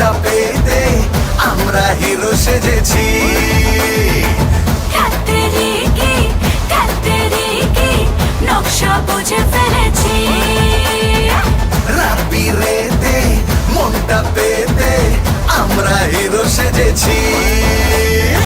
মনটা পেতে আমরা হিরো সেজেছি। নকশা বুঝে ফেলেছি। রাব্বি রে দে মনটা পেতে আমরা হিরো সেজেছি।